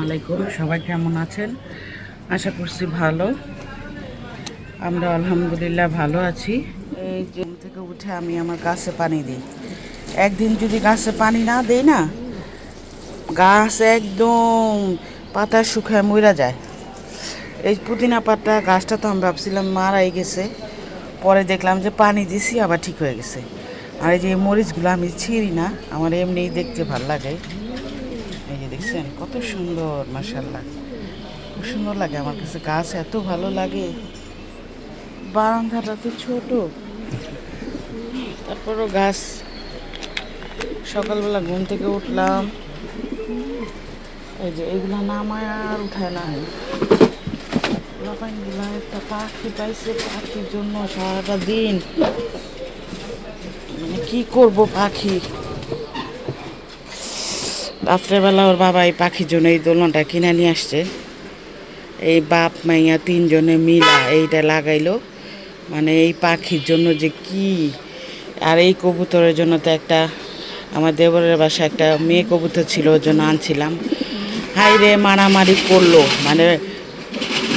আলাইকুম, সবাই কেমন আছেন? আশা করছি ভালো। আমরা আলহামদুলিল্লাহ ভালো আছি। এই যে ঘুম থেকে উঠে আমি আমার গাছে পানি দিই। একদিন যদি গাছে পানি না দেই না, গাছ একদম পাতা শুকায় মরে যায়। এই পুদিনা পাতা গাছটা তো আমি ভাবছিলাম মারাই গেছে, পরে দেখলাম যে পানি দিছি আবার ঠিক হয়ে গেছে। আর এই যে মরিচগুলো আমি ছিঁড়ি না, আমার এমনিই দেখতে ভালো লাগে। এই যে দেখছেন কত সুন্দর, মাশাআল্লাহ খুব সুন্দর লাগে আমার কাছে। গাছ এত ভালো লাগে। বারান্দাটা তো ছোট, তারপরও গাছ। সকালবেলা ঘুম থেকে উঠলাম, এই যে এইগুলা নামায় আর উঠায় না। লাপাইগুলা একটা পাখি পাইছে, পাখির জন্য সারাটা দিন মানে কি করব। পাখি রাত্রেবেলা ওর বাবা এই পাখির জন্য এই দোলনাটা কিনে নিয়ে আসছে। এই বাপ মাইয়া তিনজনে মিলা এইটা লাগাইলো, মানে এই পাখির জন্য যে কি। আর এই কবুতরের জন্য তো একটা, আমার দেবরের বাসায় একটা মেয়ে কবুতর ছিল, ওর জন্য আনছিলাম। হাই রে মারামারি করলো, মানে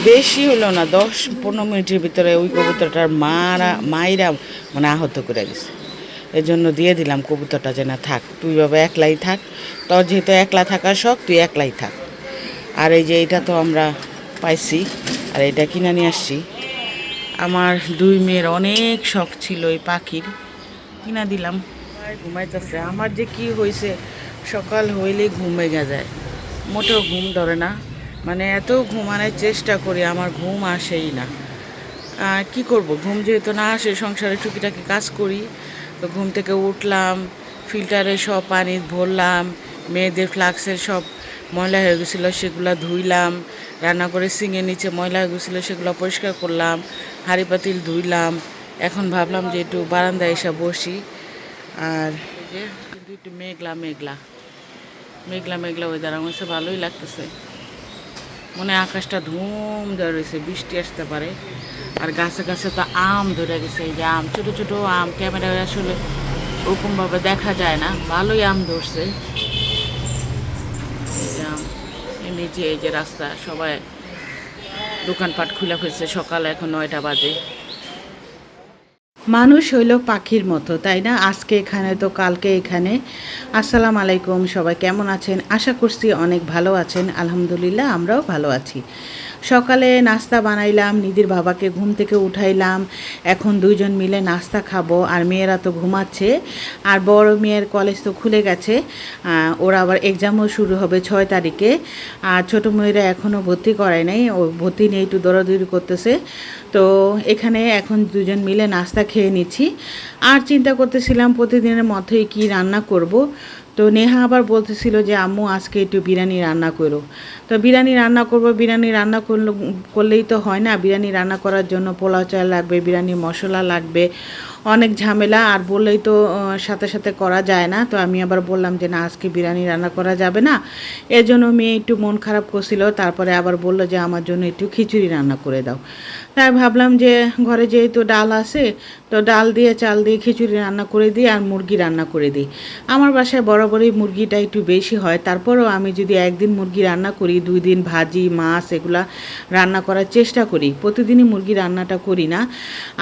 বেশি হলো না, 10-15 মিনিটের ভিতরে ওই কবুতরটার মায়েরা মানে আহত করে গেছে। এই জন্য দিয়ে দিলাম কবুতরটা, যে না থাক, তুই বাবা একলাই থাক, তোর যেহেতু একলা থাকার শখ, তুই একলাই থাক। আর এই যে এটা তো আমরা পাইছি, আর এটা কিনে নিয়ে আসছি। আমার দুই মেয়ের অনেক শখ ছিল এই পাখির, কিনা দিলাম। ঘুমাইতেছে। আমার যে কি হয়েছে, সকাল হইলেই ঘুম ভেঙে যায়, মোটেও ঘুম ধরে না। মানে এত ঘুমানোর চেষ্টা করি, আমার ঘুম আসেই না। কি করব, ঘুম যেহেতু না আসে, সংসারে টুকিটাকি কাজ করি। তো ঘুম থেকে উঠলাম, ফিল্টারে সব পানি ভরলাম, মেয়েদের ফ্লাক্সের সব ময়লা হয়ে গেছিলো সেগুলো ধুইলাম, রান্না করে সিঙের নিচে ময়লা হয়ে গেছিলো সেগুলো পরিষ্কার করলাম, হাঁড়ি পাতিল ধুইলাম। এখন ভাবলাম যে একটু বারান্দায় এসে বসি। আর এই যে কিন্তু একটু মেঘলা মেঘলা মেঘলা মেঘলা ওয়েদার, আমার কাছে ভালোই লাগতেছে। মনে হয় আকাশটা ধুম ধরে রয়েছে, বৃষ্টি আসতে পারে। আর গাছে গাছে তো আম ধরে গেছে, এই যে আম, ছোটো ছোটো আম, ক্যামেরায় আসলে ওরকমভাবে দেখা যায় না, ভালোই আম ধরছে। এই যে আম, এর নিচে এই যে রাস্তা, সবাই দোকানপাট খুলে ফেলছে, সকাল এখন 9টা বাজে। মানুষ হইল পাখির মতো, তাই না? আজকে এখানে তো কালকে এখানে। আসসালামু আলাইকুম, সবাই কেমন আছেন? আশা করছি অনেক ভালো আছেন। আলহামদুলিল্লাহ আমরাও ভালো আছি। সকালে নাস্তা বানাইলাম, নিধির বাবাকে ঘুম থেকে উঠাইলাম। এখন দুইজন মিলে নাস্তা খাবো। আর মেয়েরা তো ঘুমাচ্ছে, আর বড় মেয়ের কলেজ তো খুলে গেছে, ওর আবার এক্সামও শুরু হবে 6 তারিখে। আর ছোটো মেয়েরা এখনও ভর্তি করায় নাই, ও ভর্তি নিয়ে একটু দৌড়াদৌড়ি করতেছে। তো এখানে এখন দুজন মিলে নাস্তা খেয়ে নিচ্ছি। আর চিন্তা করতেছিলাম প্রতিদিনের মতোই কি রান্না করব। তো নেহা আবার বলতেছিল যে আম্মু আজকে একটু বিরিয়ানি রান্না করো। তো বিরিয়ানি রান্না করব, বিরিয়ানি রান্না করলেই তো হয় না। বিরিয়ানি রান্না করার জন্য পোলাও চাল লাগবে, বিরিয়ানি মশলা লাগবে, অনেক ঝামেলা। আর বললেই তো সাথে সাথে করা যায় না। তো আমি আবার বললাম যে না, আজকে বিরিয়ানি রান্না করা যাবে না। এর জন্য মেয়ে একটু মন খারাপ করছিল। তারপরে আবার বললো যে আমার জন্য একটু খিচুড়ি রান্না করে দাও। তাই ভাবলাম যে ঘরে যেহেতু ডাল আছে, তো ডাল দিয়ে চাল দিয়ে খিচুড়ি রান্না করে দিই, আর মুরগি রান্না করে দিই। আমার বাসায় বরাবরই মুরগিটা একটু বেশি হয়। তারপরেও আমি যদি একদিন মুরগি রান্না করি, 2 দিন ভাজি মাছ এগুলা রান্না করার চেষ্টা করি। প্রতিদিনই মুরগি রান্নাটা করি না।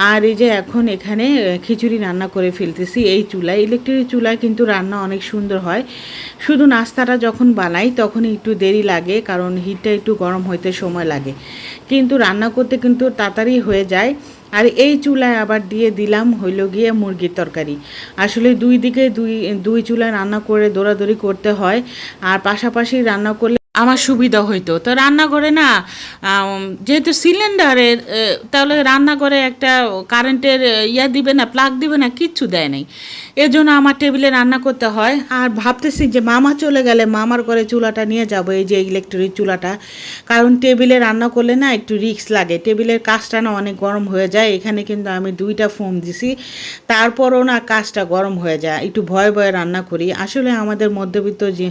আর এই যে এখন এখানে খিচুড়ি রান্না করে ফেলতেছি এই চুলায়। ইলেকট্রিক চুলায় কিন্তু রান্না অনেক সুন্দর হয়। শুধু নাস্তাটা যখন বানাই তখন একটু দেরি লাগে, কারণ হিটটা একটু গরম হইতে সময় লাগে, কিন্তু রান্না করতে কিন্তু তাড়াতাড়ি হয়ে যায়। আর এই চুলায় আবার দিয়ে দিলাম হইল গিয়ে মুরগির তরকারি। আসলে দুই দিকে দুই চুলায় রান্না করে দৌড়াদৌড়ি করতে হয়, আর পাশাপাশি রান্না করলে আমার সুবিধা হইতো। তো রান্নাঘরে না, যেহেতু সিলিন্ডারের, তাহলে রান্নাঘরে একটা কারেন্টের দিবে না, প্লাগ দিবে না, কিচ্ছু দেয় নাই। এজন্য আমার টেবিলে রান্না করতে হয়। আর ভাবতেছি যে মামা চলে গেলে মামার ঘরে চুলাটা নিয়ে যাব, এই যে ইলেকট্রিক চুলাটা। কারণ টেবিলে রান্না করলে না একটু রিস্ক লাগে, টেবিলের কাজটা না অনেক গরম হয়ে যায়। এখানে কিন্তু আমি 2টা ফোম দিছি, তারপরও না কাজটা গরম হয়ে যায়। একটু ভয়ে ভয়ে রান্না করি। আসলে আমাদের মধ্যবিত্ত যে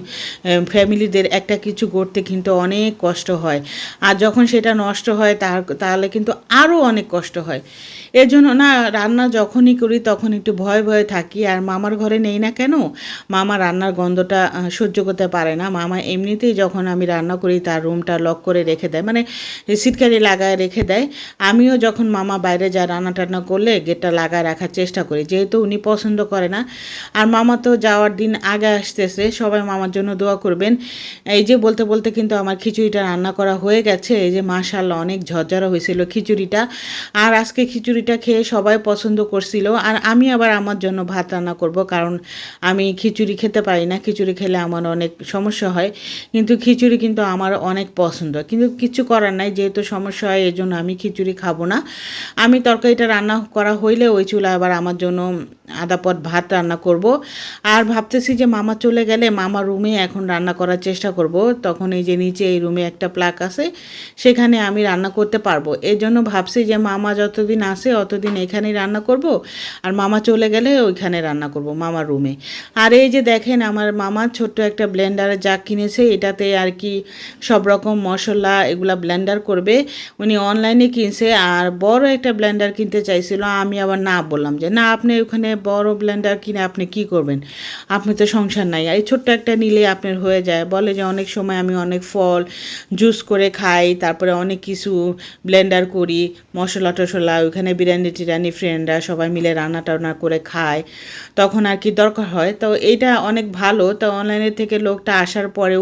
ফ্যামিলিদের একটা কিছু করতে কিন্তু অনেক কষ্ট হয়, আর যখন সেটা নষ্ট হয় তাহলে কিন্তু আরও অনেক কষ্ট হয়। এর জন্য না রান্না যখনই করি তখন একটু ভয়ে ভয়ে থাকি। আর মামার ঘরে নেই না কেন, মামা রান্নার গন্ধটা সহ্য করতে পারে না। মামা এমনিতেই যখন আমি রান্না করি তার রুমটা লক করে রেখে দেয়, মানে সিটকারি লাগায় রেখে দেয়। আমিও যখন মামা বাইরে যায় রান্না টান্না করলে গেটটা লাগায় রাখার চেষ্টা করি, যেহেতু উনি পছন্দ করে না। আর মামা তো যাওয়ার দিন আগে আসতেছে, সবাই মামার জন্য দোয়া করবেন। এই যে বলতে বলতে কিন্তু আমার খিচুড়িটা রান্না করা হয়ে গেছে। এই যে মাশাআল্লাহ অনেক ঝরঝরা হয়েছিল খিচুড়িটা। আর আজকে খিচুড়িটা খেয়ে সবাই পছন্দ করছিল। আর আমি আবার আমার জন্য ভাত রান্না করব, কারণ আমি খিচুড়ি খেতে পারি না, খিচুড়ি খেলে আমার অনেক সমস্যা হয়। কিন্তু খিচুড়ি কিন্তু আমার অনেক পছন্দ, কিন্তু কিছু করার নাই, যেহেতু সমস্যা হয় এই জন্য আমি খিচুড়ি খাবো না। আমি তরকারিটা রান্না করা হইলে ওই চুলা আবার আমার জন্য আধা পট ভাত রান্না করব। আর ভাবতেছি যে মামা চলে গেলে মামা রুমে এখন রান্না করার চেষ্টা করব। তখন এই যে নিচে এই রুমে একটা প্লাগ আছে, সেখানে আমি রান্না করতে পারবো। এই জন্য ভাবছি যে মামা যতদিন আসে অতদিন এখানেই রান্না করব, আর মামা চলে গেলে ওইখানে রান্না করব মামার রুমে। আর এই যে দেখেন আমার মামা ছোট্ট একটা ব্লেন্ডারে যা কিনেছে, এটাতে আর কি সব রকম মশলা এগুলা ব্লেন্ডার করবে। উনি অনলাইনে কিনছে, আর বড় একটা ব্লেন্ডার কিনতে চাইছিল। আমি আবার না বললাম যে না, আপনি ওখানে বড় ব্লেন্ডার কিনে আপনি কি করবেন, আপনি তো সংসার নাই, এই ছোট্ট একটা নিলে আপনার হয়ে যায়। বলে যে অনেক সময় আমি অনেক ফল জুস করে খাই, তারপরে অনেক কিছু ব্লেন্ডার করি, মশলা টশলা, ওইখানে বিরিয়ানি টিরিয়ানি ফ্রেন্ডরা সবাই মিলে রান্না টান্না করে খায়, তখন আর কি দরকার হয়। তো এইটা অনেক ভালো। তো অনলাইনের থেকে লোকটা আসার পরে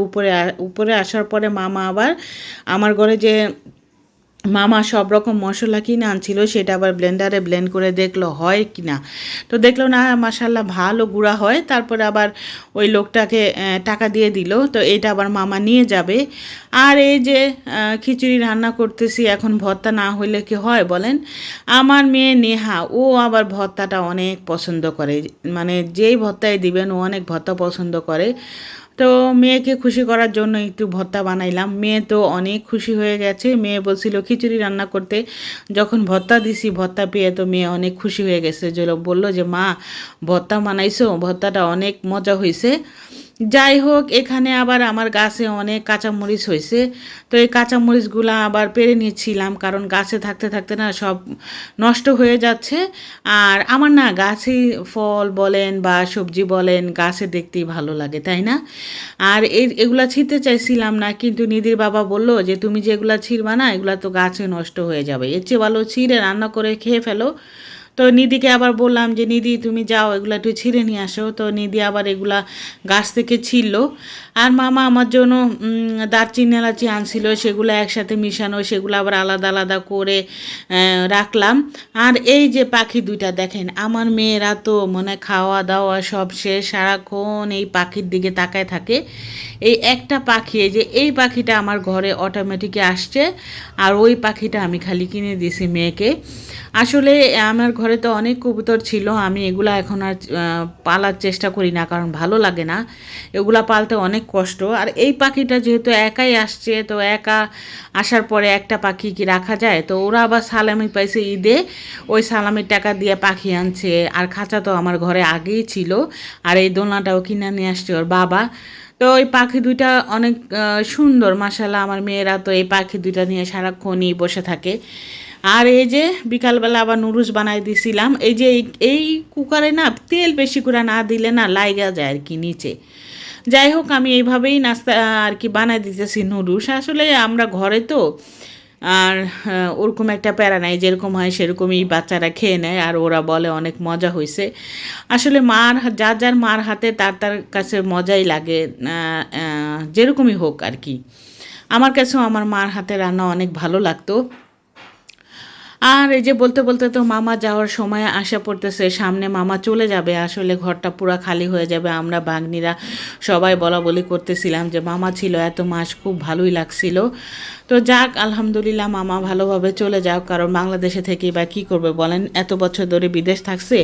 উপরে আসার পরে মামা আবার আমার ঘরে যে মামা সব রকম মশলা কিনে আনছিল সেটা আবার ব্লেন্ডারে ব্লেন্ড করে দেখলো হয় কি না। তো দেখলো না, মাশাল্লাহ ভালো গুঁড়া হয়। তারপরে আবার ওই লোকটাকে টাকা দিয়ে দিল। তো এইটা আবার মামা নিয়ে যাবে। আর এই যে খিচুড়ি রান্না করতেছি, এখন ভর্তা না হইলে কি হয় বলেন। আমার মেয়ে নেহা, ও আবার ভর্তাটা অনেক পছন্দ করে, মানে যেই ভর্তায় দিবেন ও অনেক ভর্তা পছন্দ করে। তো মেয়েকে খুশি করার জন্য একটু ভর্তা বানাইলাম। মেয়ে তো অনেক খুশি হয়ে গেছে। মেয়ে বলছিল খিচুড়ি রান্না করতে, যখন ভর্তা দিছি ভর্তা পেয়ে তো মেয়ে অনেক খুশি হয়ে গেছে। যে বললো যে মা ভর্তা বানাইছো, ভর্তাটা অনেক মজা হয়েছে। যাই হোক, এখানে আবার আমার গাছে অনেক কাঁচামরিচ হয়েছে। তো এই কাঁচামরিচগুলো আবার পেরে নিচ্ছিলাম, কারণ গাছে থাকতে থাকতে না সব নষ্ট হয়ে যাচ্ছে। আর আমার না গাছে ফল বলেন বা সবজি বলেন গাছে দেখতেই ভালো লাগে, তাই না? আর এগুলা ছিঁড়তে চাইছিলাম না, কিন্তু নিধির বাবা বলল যে তুমি যে এগুলা ছিঁড়বা না, এগুলা তো গাছে নষ্ট হয়ে যাবে, এর চেয়ে ভালো ছিঁড়ে রান্না করে খেয়ে ফেলো। তো নিধিকে আবার বললাম যে নিধি তুমি যাও এগুলো একটু ছিঁড়ে নিয়ে আসো। তো নিধি আবার এগুলা গাছ থেকে ছিঁড়লো। আর মামা আমার জন্য দারচিনি এলাচি আনছিল, সেগুলো একসাথে মিশানো, সেগুলো আবার আলাদা আলাদা করে রাখলাম। আর এই যে পাখি দুইটা দেখেন, আমার মেয়েরা তো মানে খাওয়া দাওয়া সব শেষ, সারাক্ষণ এই পাখির দিকে তাকায় থাকে। এই একটা পাখি, এই যে এই পাখিটা আমার ঘরে অটোমেটিকে আসছে, আর ওই পাখিটা আমি খালি কিনে দিয়েছি মেয়েকে। আসলে আমার ঘরে তো অনেক কবুতর ছিল, আমি এগুলা এখন আর পালার চেষ্টা করি না, কারণ ভালো লাগে না, এগুলা পালতে অনেক কষ্ট। আর এই পাখিটা যেহেতু একাই আসছে, তো একা আসার পরে একটা পাখি কি রাখা যায়? তো ওরা আবার সালামি পাইছে ঈদে, ওই সালামির টাকা দিয়ে পাখি আনছে। আর খাঁচা তো আমার ঘরে আগেই ছিল, আর এই দোলনাটাও কিনে নিয়ে আসছে ওর বাবা। তো ওই পাখি দুইটা অনেক সুন্দর, মাশাআল্লাহ। আমার মেয়েরা তো এই পাখি দুইটা নিয়ে সারাক্ষণই বসে থাকে। আর এই যে বিকালবেলা আবার নুডলস বানাই দিছিলাম। এই যে এই কুকারে না তেল বেশি করে না দিলে না লাইগা যায় আর কি নিচে। যাই হোক, আমি এইভাবেই নাস্তা আর কি বানাই দিতেছি নুডলস। আসলে আমরা ঘরে তো, আর ওরকম একটা প্যারা নাই, যেরকম হয় সেরকমই বাচ্চারা খেয়ে নেয়, আর ওরা বলে অনেক মজা হয়েছে। আসলে যার যার মার হাতে তার তার কাছে মজাই লাগে, যেরকমই হোক আর কি। আমার কাছেও আমার মার হাতে রান্না অনেক ভালো লাগতো। আর এই যে বলতে বলতে তো মামা যাওয়ার সময় আসা পড়তেছে, সামনে মামা চলে যাবে। আসলে ঘরটা পুরো খালি হয়ে যাবে। আমরা ভাগ্নিরা সবাই বলা বলি করতেছিলাম যে মামা ছিল এত মাস, খুব ভালোই লাগছিল। তো যাক, আলহামদুলিল্লাহ মামা ভালোভাবে চলে যাও, কারণ বাংলাদেশে থেকেই বা কী করবে বলেন, এত বছর ধরে বিদেশ থাকছে,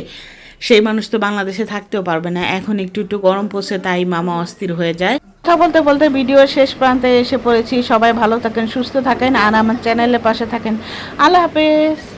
সেই মানুষ তো বাংলাদেশে থাকতেও পারবে না। এখন একটু একটু গরম পড়ছে, তাই মামা অস্থির হয়ে যায়। কথা বলতে বলতে ভিডিওর শেষ প্রান্তে এসে পড়েছি। সবাই ভালো থাকেন, সুস্থ থাকেন, আর আমার চ্যানেলের পাশে থাকেন। আল্লাহ হাফেজ।